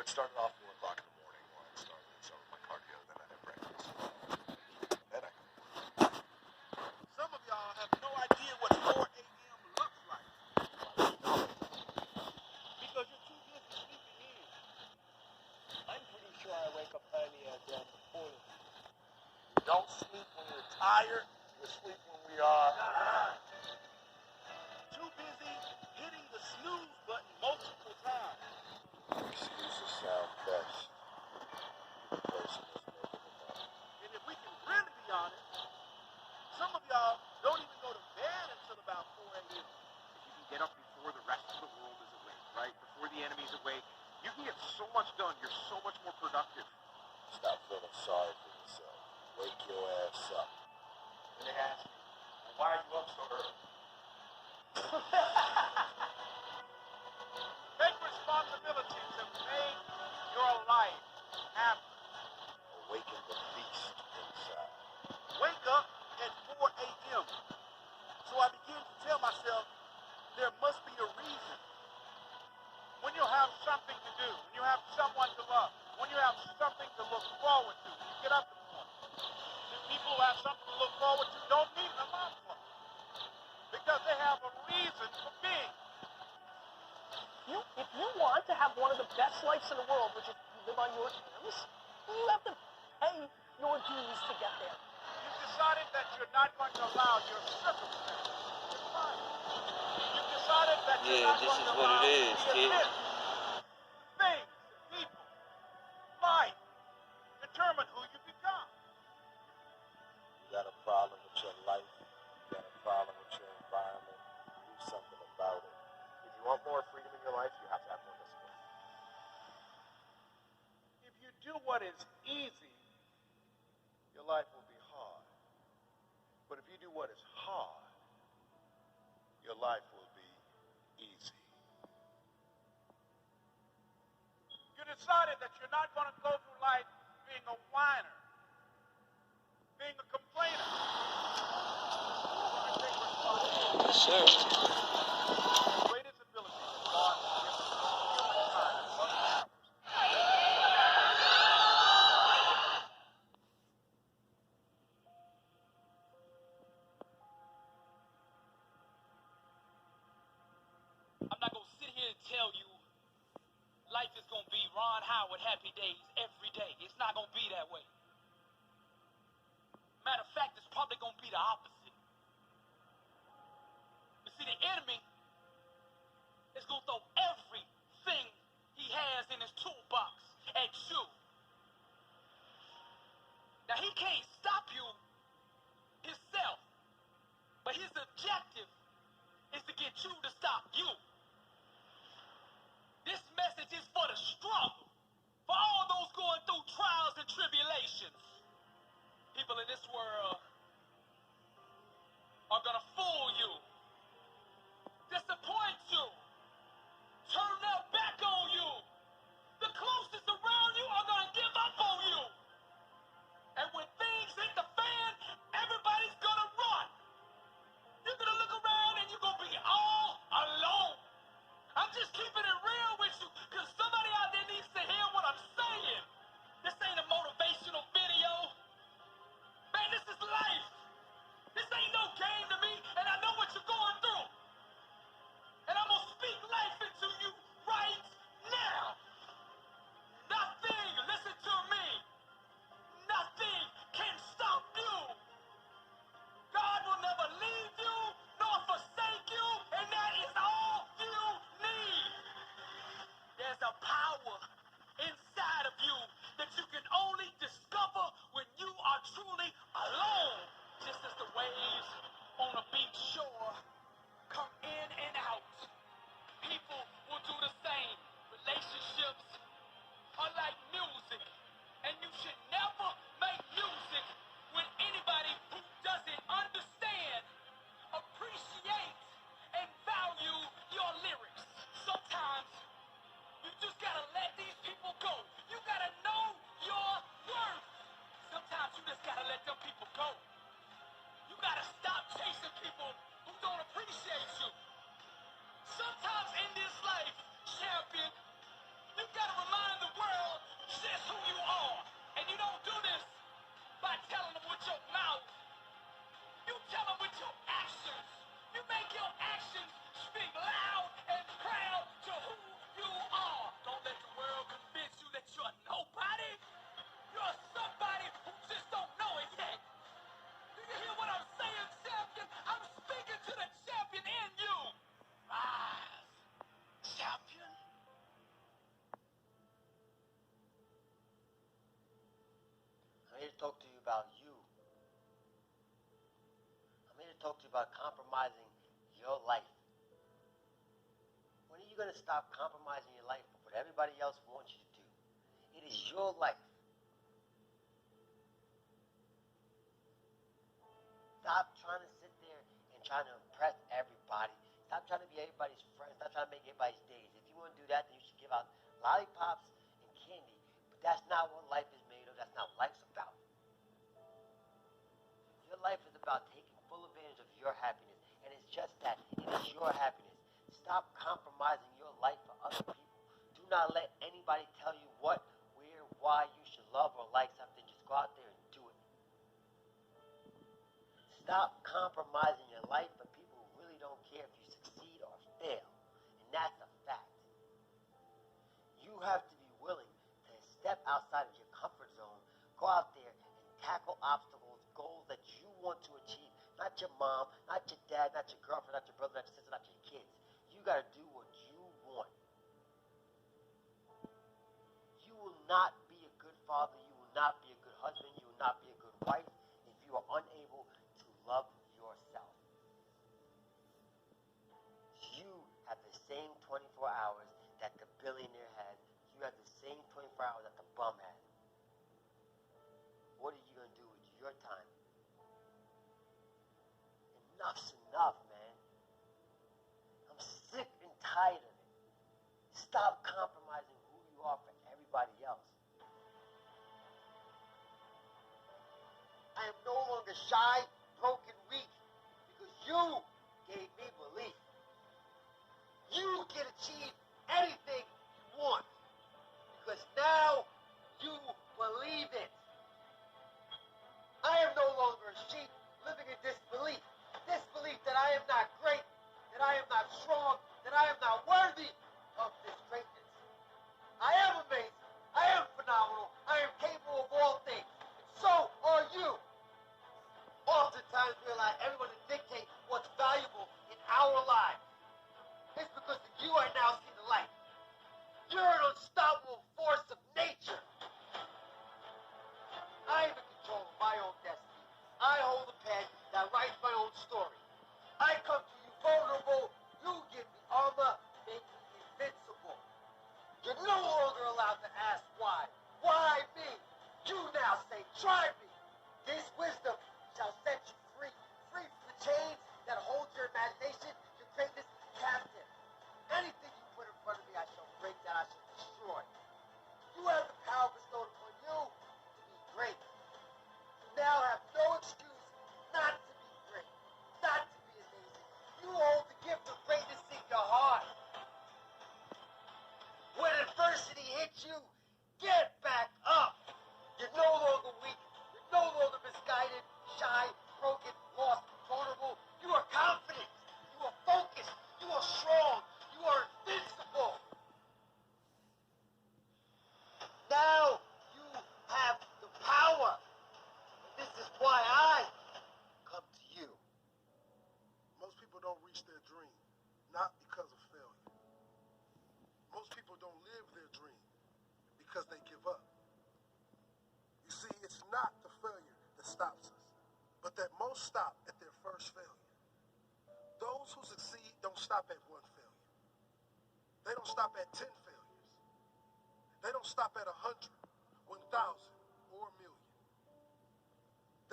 it started off 4 o'clock in the morning when I started. So my cardio, then I had breakfast. Then I could work. Some of y'all have no idea what 4 a.m. looks like. Because you're too busy sleeping in. I'm pretty sure I wake up earlier than all of you. You don't sleep when you're tired. You sleep when we are. Too busy hitting the snooze button multiple times. Excuses sound best. The person is making them up. And if we can really be honest, some of y'all don't even go to bed until about 4 a.m. If you can get up before the rest of the world is awake, right? Before the enemy's awake, you can get so much done. You're so much more productive. Stop feeling sorry for yourself. Wake your ass up. And they ask me, why are you up so early? Take responsibility to make your life happen. Awaken the beast inside. Wake up at 4 a.m. So I begin to tell myself there must be a reason. When you have something to do, when you have someone to love, when you have something to look forward to, you get up in the morning. The people who have something to look forward to don't need an alarm clock because they have a reason for being. If you want to have one of the best lives in the world, which is you live on your terms, you have to pay your dues to get there. You've decided that you're not going to allow your circumstances to define you. You've decided that you're not going to allow the events, things, people, life determine who you become. You got a problem with your life. You got a problem with your environment. Do something about it. If you want more freedom in your life, you have to have more discipline. If you do what is easy, your life will be hard. But if you do what is hard, your life will be easy. You decided that you're not going to go through life being a whiner, being a complainer. You're going to take responsibility. Sure. The greatest ability that God has given humankind is love and powers. I'm not going to sit here and tell you life is going to be Ron Howard happy days every day. It's not going to be that way. Matter of fact, it's probably going to be the opposite. But see, the enemy is going to throw everything he has in his toolbox at you. Now, he can't stop you himself, but his objective is to get you to stop you. This message is for the struggle, for all those going through trials and tribulations. People in this world are going to fool you, disappoint you, turn their back on you. The closest around you are going to give up on you. And when things hit the fan, everybody's going to run. You're going to look around and you're going to be all alone. I'm just keeping it real with you because somebody out there needs to hear what I'm saying. This ain't a motivational talk to you about you. I'm here to talk to you about compromising your life. When are you going to stop compromising your life for what everybody else wants you to do? It is your life. Stop trying to sit there and trying to impress everybody. Stop trying to be everybody's friend. Stop trying to make everybody's days. If you want to do that, then you should give out lollipops and candy. But that's not what life is made of. That's not what life's about. Your life is about taking full advantage of your happiness. And it's just that. It is your happiness. Stop compromising your life for other people. Do not let anybody tell you what, where, why you should love or like something. Just go out there and do it. Stop compromising your life for people who really don't care if you succeed or fail. And that's a fact. You have to be willing to step outside of your comfort zone, go out there and tackle obstacles, goals that you want to achieve. Not your mom, not your dad, not your girlfriend, not your brother, not your sister, not your kids. You got to do what you want. You will not be a good father. You will not be a good husband. You will not be a good wife if you are unable to love yourself. You have the same 24 hours that the billionaire has. You have the same 24 hours that the bum has. What are you going to do with your time? Enough's enough, man. I'm sick and tired of it. Stop compromising who you are for everybody else. I am no longer shy, broken, weak, because you gave me belief. You can achieve anything you want, because now you believe it. I am no longer a sheep living in disbelief. Disbelief that I am not great, that I am not strong, that I am not worthy of this greatness. I am amazing. I am phenomenal. I am capable of all things. And so are you. Oftentimes we allow everyone to dictate what's valuable in our lives. It's because you are now seeing the light. You're an unstoppable force of nature. I am in control of my own destiny. I hold the pen that writes my own story. I come to you vulnerable. You give me armor, make me invincible. You're no longer allowed to ask why. Why me? You now say, try me. This wisdom shall set you free. Free from the chains that hold your imagination, your greatness captive. Anything you put in front of me, I shall break, that I shall destroy. You have the power bestowed upon you to be great. You now have no excuse not to be great, not to be amazing. You hold the gift of greatness in your heart. When adversity hits you, get back up. You're no longer weak. You're no longer misguided, shy, broken, lost, vulnerable. You are confident. You are focused. You are strong. You are invincible. Now you have the power. This is why I come to you. Most people don't reach their dream, not because of failure. Most people don't live their dream because they give up. You see, it's not the failure that stops us, but that most stop at their first failure. Those who succeed don't stop at one failure. They don't stop at 10 failures. They don't stop at 100, 1,000, or a million.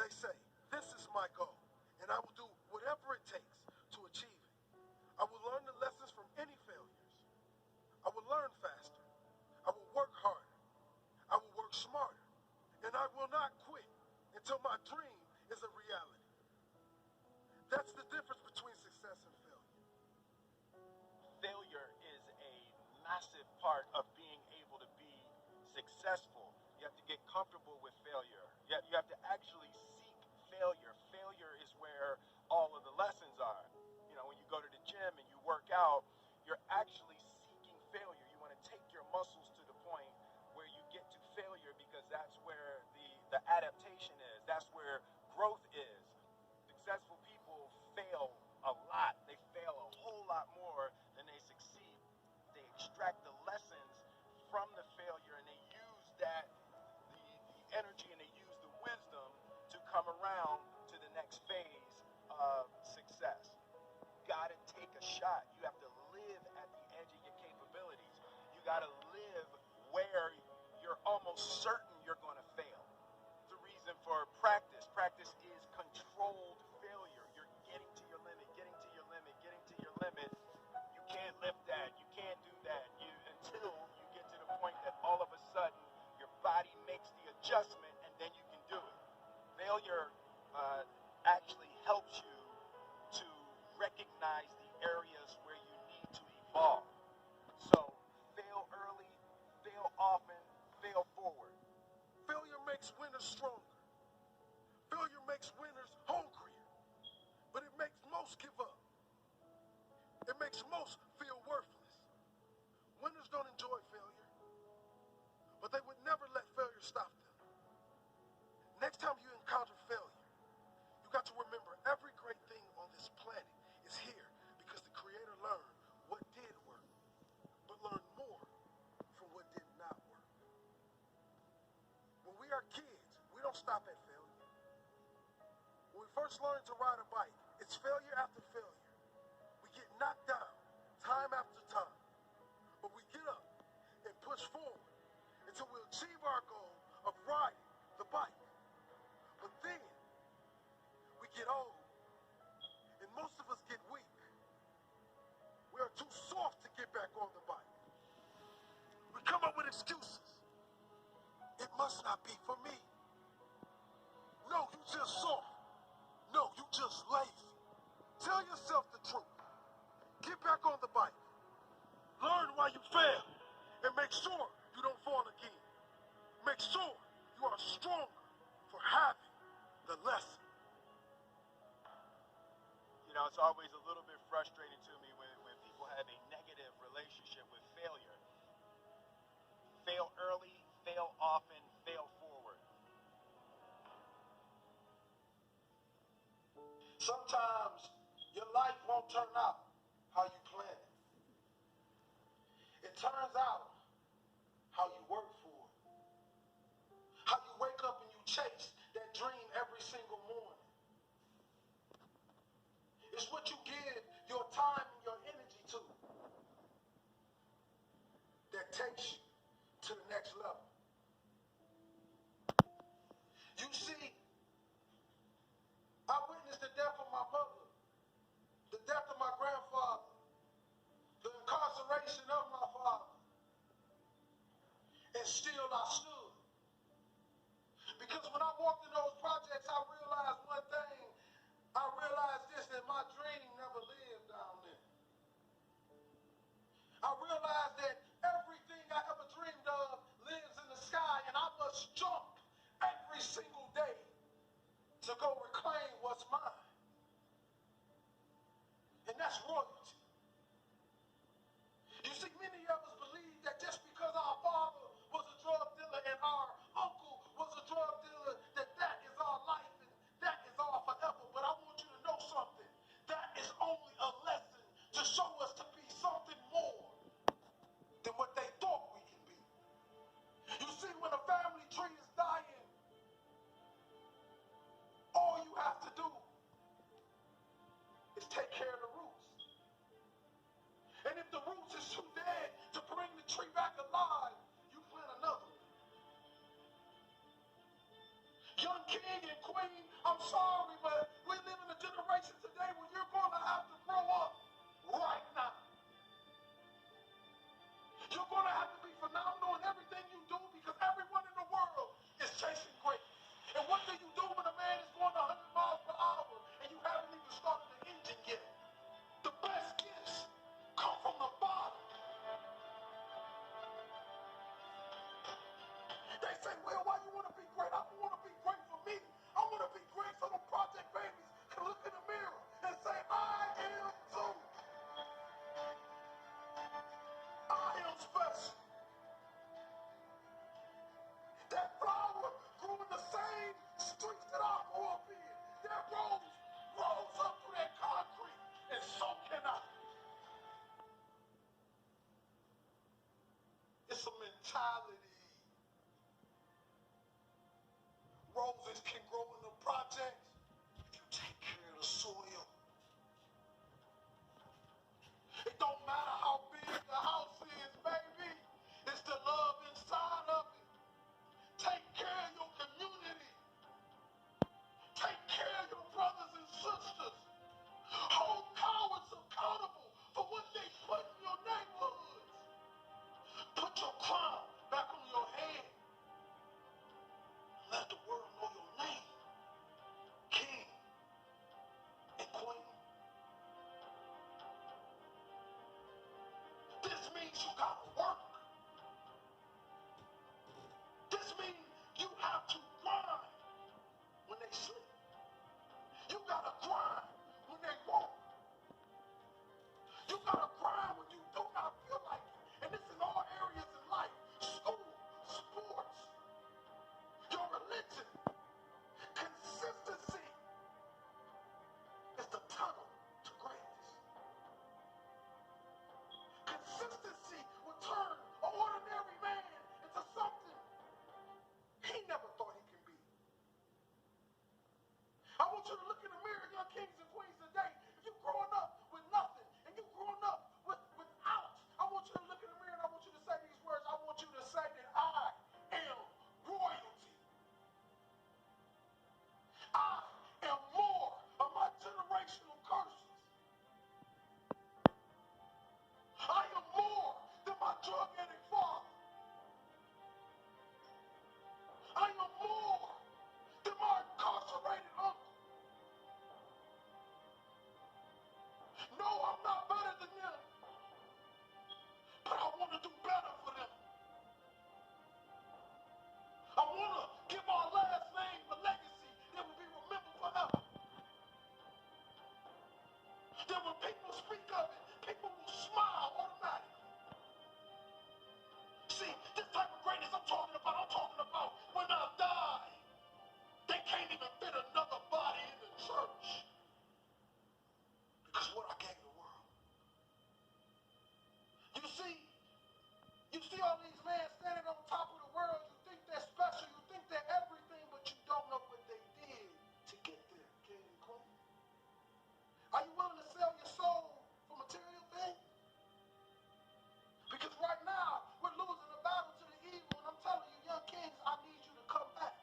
They say, this is my goal, and I will do whatever it takes to achieve it. I will learn the lessons from any failures. I will learn faster. I will work harder. I will work smarter. And I will not quit until my dream is a reality. That's the difference between success and failure. Failure is a massive part of being able to be successful. You have to get comfortable with failure. You have to actually seek failure. Failure is where all of the lessons are. You know, when you go to the gym and you work out, you're actually seeking failure. You want to take your muscles to the point where you get to failure, because that's where the adaptation is. That's where growth is. Successful people fail a lot. They fail a whole lot more than they succeed. They extract the lessons from the failure, and they use that, the energy, and they use the wisdom practice. Practice is controlled failure. You're getting to your limit, getting to your limit, getting to your limit. You can't lift that. You can't do that. Until you get to the point that all of a sudden your body makes the adjustment and then you can do it. Failure actually helps you to recognize the areas where you need to evolve. So fail early, fail often, fail forward. Failure makes winners stronger. Failure makes winners hungrier. But it makes most give up. It makes most feel worthless. Winners don't enjoy failure, but they would never let failure stop them. Next time you encounter failure, you got to remember every great thing on this planet is here because the Creator learned what did work, but learned more from what did not work. When we are kids, we don't stop at failure. When we first learn to ride a bike, it's failure after failure. We get knocked down time after time, but we get up and push forward until we achieve our goal of riding the bike. But then we get old, and most of us get weak. We are too soft to get back on the bike. We come up with excuses. It must not be for me. No, you just soft. No, you just lazy. Tell yourself the truth. Get back on the bike. Learn why you fail, and make sure you don't fall again. Make sure you are stronger for having the lesson. You know, it's always a little bit frustrating to me when people have a negative relationship with failure. Fail early, fail often, fail forward. Sometimes your life won't turn out how you planned it. It turns out how you work for it. How you wake up and you chase that dream every single morning. It's what you give your time and your energy to that takes you to the next level. You see, I witnessed the death of my mother, the death of my grandfather, the incarceration of my father, and still I stood. Because when I walked in those projects, I realized one thing. I realized this, that my dream never lived down there. I realized that everything I ever dreamed of lives in the sky, and I must jump every single day to go reclaim what's mine. And that's royalty. You see, many of us believe that just because our father was a drug dealer and our uncle was a drug dealer, that is our life and that is our forever. But I want you to know something. That is only a lesson to show us to be something more than what they thought we can be. You see, when a family tree is dying, all you have to do is take care of the roots. And if the roots is too dead to bring the tree back alive, you plant another one. Young king and queen, I'm sorry, but we live in a generation today where you're going to have to grow up right now. You're going to have to be phenomenal in everything you do because everyone in the world is chasing greatness. And what do you do when a man is going 100 miles per hour and you haven't even started the engine yet? The best gifts come from the bottom. They say, well, why you want to be great? I don't want to be great for me. I want to be great so the project babies can look in the mirror and say, I am too. kings and queens today, if you're growing up with nothing and you're growing up without, I want you to look in the mirror and I want you to say these words. I want you to say that I am royalty. I am more of my generational curses. I am more than my drug addict father. I am more than my incarcerated uncle. No, I'm not better than them, but I want to do better for them. I want to give our last name a legacy that will be remembered forever. That when people speak of it, people will smile automatically. See, this type of greatness I'm talking about when I die, they can't even fit another body in the church because what I gave the world. You see all these men standing on top of the world. You think they're special. You think they're everything, but you don't know what they did to get there, king and queen. Are you willing to sell your soul for material things? Because right now, we're losing the battle to the evil, and I'm telling you, young kings, I need you to come back.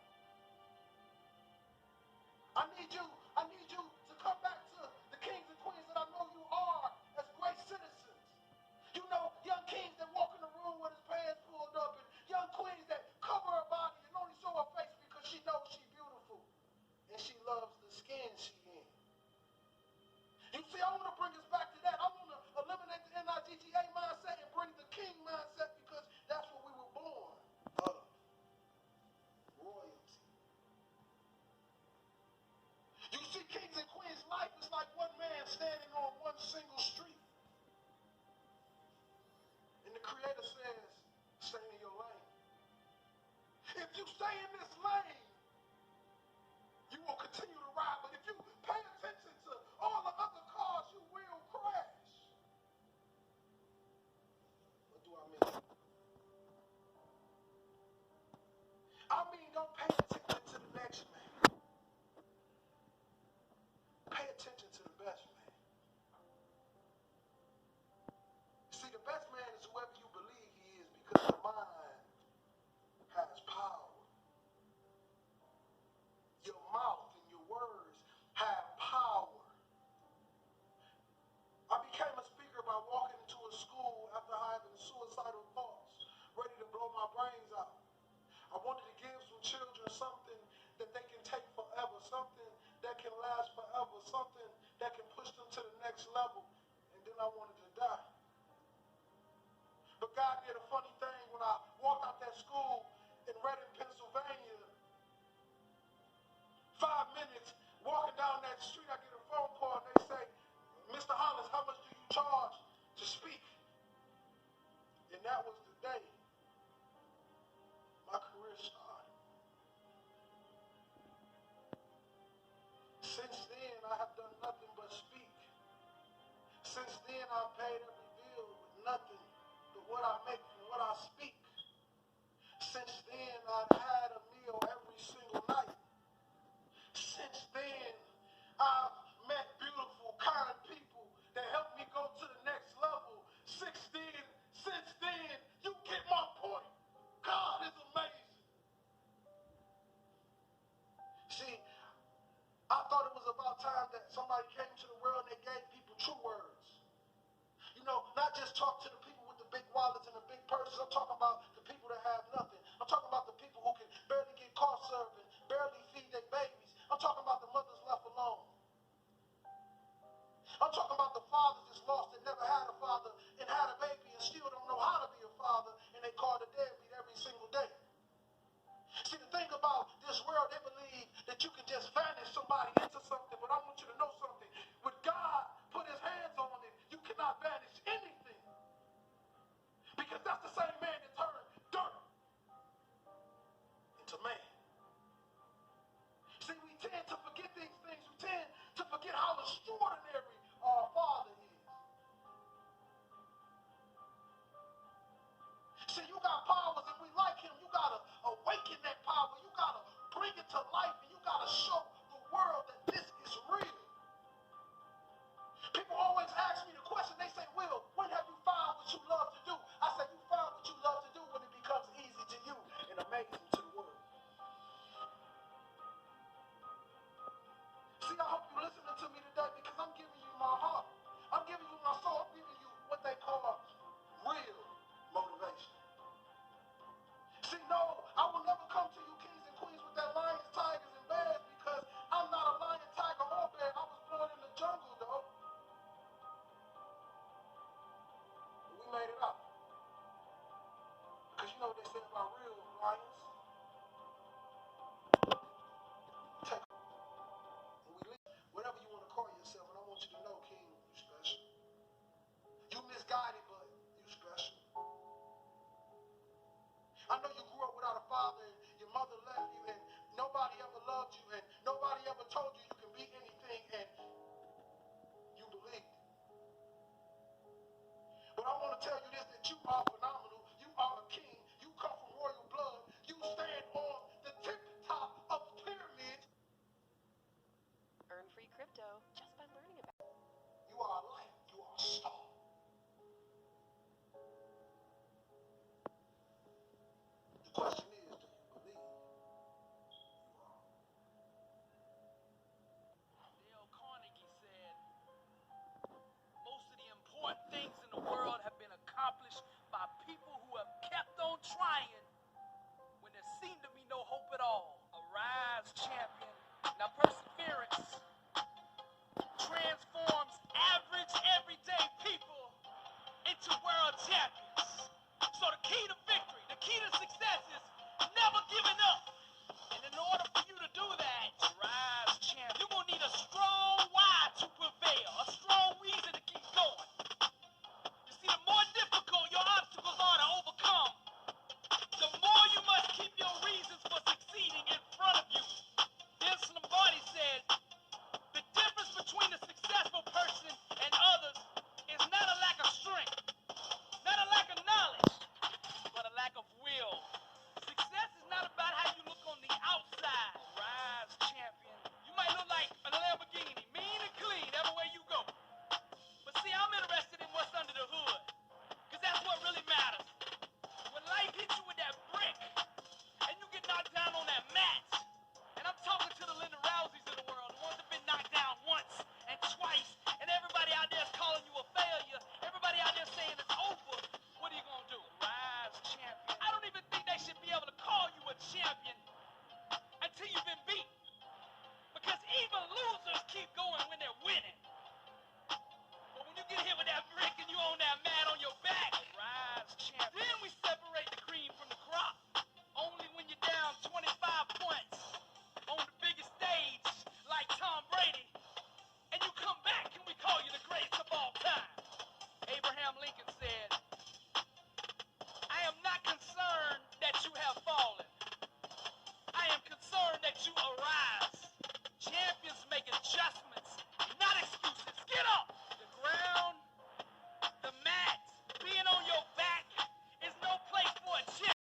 I need you to come back to the kings and queens that I know you are as great citizens. You know, young kings that walk in the room with his pants pulled up, and young queens that cover her body and only show her face because she knows she's beautiful and she loves the skin she's in. You see, I want to bring us back to that. I want to eliminate the NIGGA mindset and bring the king mindset because that's what we were born of. Royalty. You see, kings and queens' life is like one man standing on one single street. And the Creator says, stay in your lane. If you stay in this lane, you will continue to ride. But if you pay attention to all the other cars, you will crash. What do I mean? I mean, don't pay attention to the next man. Pay attention to the best man. See, the best man is whoever you believe he is because the mind has power. Your mouth and your words have power. I became a speaker by walking into a school after having suicidal thoughts, ready to blow my brains out. I wanted to give some children something that they can take forever, something that can last forever, something that can push them to the next level. And then I wanted to die. But God did a funny thing when I walked out that school in Reading, Pennsylvania. 5 minutes walking down that street, I get a phone call and they say, Mr. Hollis, how much do you charge to speak? And that was the day my career started. Since then, I have done nothing but speak. Since then, I've paid every bill with nothing but what I make and what I speak. Since then, I've had a meal every single night. Since then, I've met beautiful, kind people that help me go to the next level. Since then, you get my point. God is amazing. See, I thought it was about time that somebody came to the world and they gave people true words. You know, not just talk to the people with the big wallets and the big purses. I'm talking about the people that have nothing. I'm talking about the people who can barely get car serving, barely feed their babies. I'm talking about the mothers left alone. I'm talking about the fathers that's lost that never had a father and had a baby and still don't know how to be a father, and they call the deadbeat every single day. See, the thing about this world, they believe that you can just vanish somebody into something, but I want you to know something. When God put his hands on it, you cannot vanish anything. Because that's the same man that told you you can be anything and you believed it. But I want to tell you this, that you are phenomenal. You are a king. You come from royal blood. You stand on the tip top of the pyramid. Earn free crypto just by learning about it. You are a light. You are a star. The question is, do you believe you are? Dale Carnegie said, most of the important things in the world have been accomplished by people who have kept on trying when there seemed to be no hope at all. Arise, champion. Now, perseverance transforms average, everyday people into world champions. So the key to victory, the key to success is never giving up. And in order for you to do that, rise, champion, you're going to need a strong why to prevail, a strong reason to keep going. You see, the more difficult your obstacles are to overcome, the more you must keep your reasons for succeeding in front of you. Vince Lombardi said, the difference between a successful person and others is not a lack of strength, not a lack of knowledge, but a lack of will. Success is not about how you look on the outside. Rise, champion. You might look like a Lamborghini, mean and clean everywhere you go. But see, I'm interested in what's under the hood, because that's what really matters. When life hits you with that brick, and you get knocked down on that mat, and I'm talking to the Linda Rouseys of the world, the ones that have been knocked down once and twice, and everybody out there is calling you a failure, everybody out there saying it's over, what are you going to do? Rise, champion. I don't even think they should be able to call you a champion until you've been beat, because even losers keep going when they're winning. But when you get hit with that brick and you on that mat on your back, rise, champion. Then we